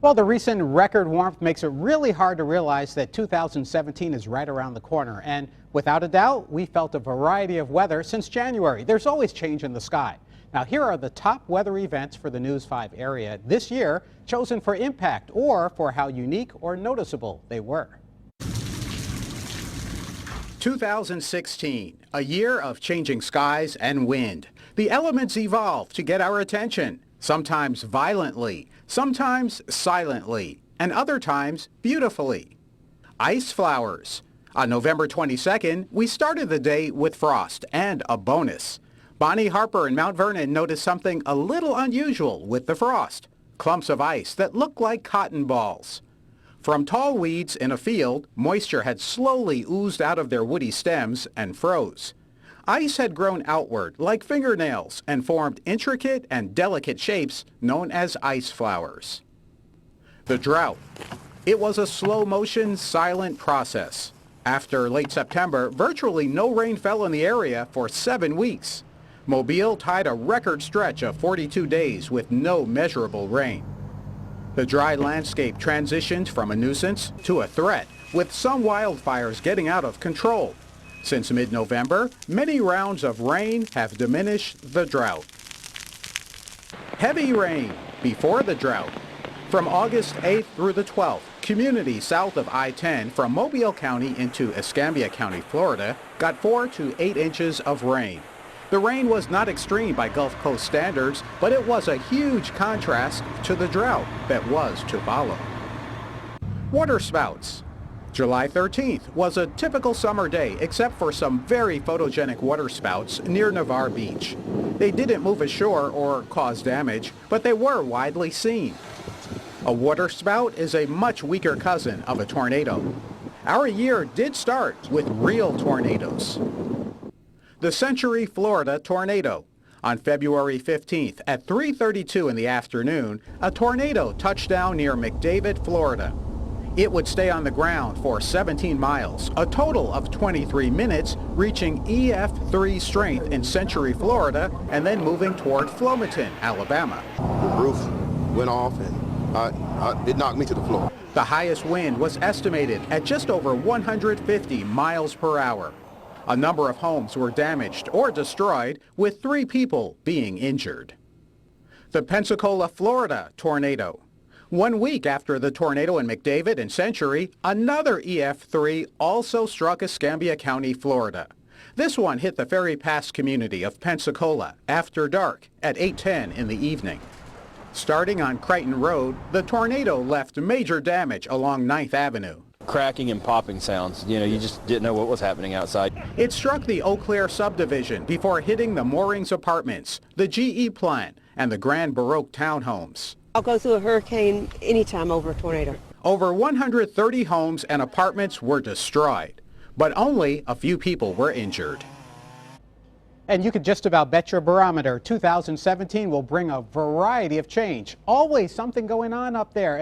Well, the recent record warmth makes it really hard to realize that 2017 is right around the corner. And without a doubt, we felt a variety of weather since January. There's always change in the sky. Now, here are the top weather events for the News 5 area this year, chosen for impact or for how unique or noticeable they were. 2016, a year of changing skies and wind. The elements evolve to get our attention, sometimes violently, sometimes silently, and other times beautifully. Ice flowers. On November 22nd, we started the day with frost and a bonus. Bonnie Harper in Mount Vernon noticed something a little unusual with the frost. Clumps of ice that looked like cotton balls. From tall weeds in a field, moisture had slowly oozed out of their woody stems and froze. Ice had grown outward like fingernails and formed intricate and delicate shapes known as ice flowers. The drought. It was a slow-motion, silent process. After late September, virtually no rain fell in the area for 7 weeks. Mobile tied a record stretch of 42 days with no measurable rain. The dry landscape transitioned from a nuisance to a threat, with some wildfires getting out of control. Since mid-November, many rounds of rain have diminished the drought. Heavy rain before the drought. From August 8th through the 12th, communities south of I-10 from Mobile County into Escambia County, Florida, got 4 to 8 inches of rain. The rain was not extreme by Gulf Coast standards, but it was a huge contrast to the drought that was to follow. Waterspouts. July 13th was a typical summer day except for some very photogenic waterspouts near Navarre Beach. They didn't move ashore or cause damage, but they were widely seen. A waterspout is a much weaker cousin of a tornado. Our year did start with real tornadoes. The Century, Florida tornado. On February 15th at 3:32 in the afternoon, a tornado touched down near McDavid, Florida. It would stay on the ground for 17 miles, a total of 23 minutes, reaching EF3 strength in Century, Florida, and then moving toward Flomaton, Alabama. The roof went off and it knocked me to the floor. The highest wind was estimated at just over 150 miles per hour. A number of homes were damaged or destroyed, with 3 people being injured. The Pensacola, Florida tornado. 1 week after the tornado in McDavid and Century, another EF3 also struck Escambia County, Florida. This one hit the Ferry Pass community of Pensacola after dark at 8:10 in the evening. Starting on Crichton Road, the tornado left major damage along 9th Avenue. Cracking and popping sounds. You just didn't know what was happening outside. It struck the Eau Claire subdivision before hitting the Moorings Apartments, the GE plant, and the Grand Baroque townhomes. I'll go through a hurricane anytime over a tornado. Over 130 homes and apartments were destroyed, but only a few people were injured. And you could just about bet your barometer 2017 will bring a variety of change. Always something going on up there.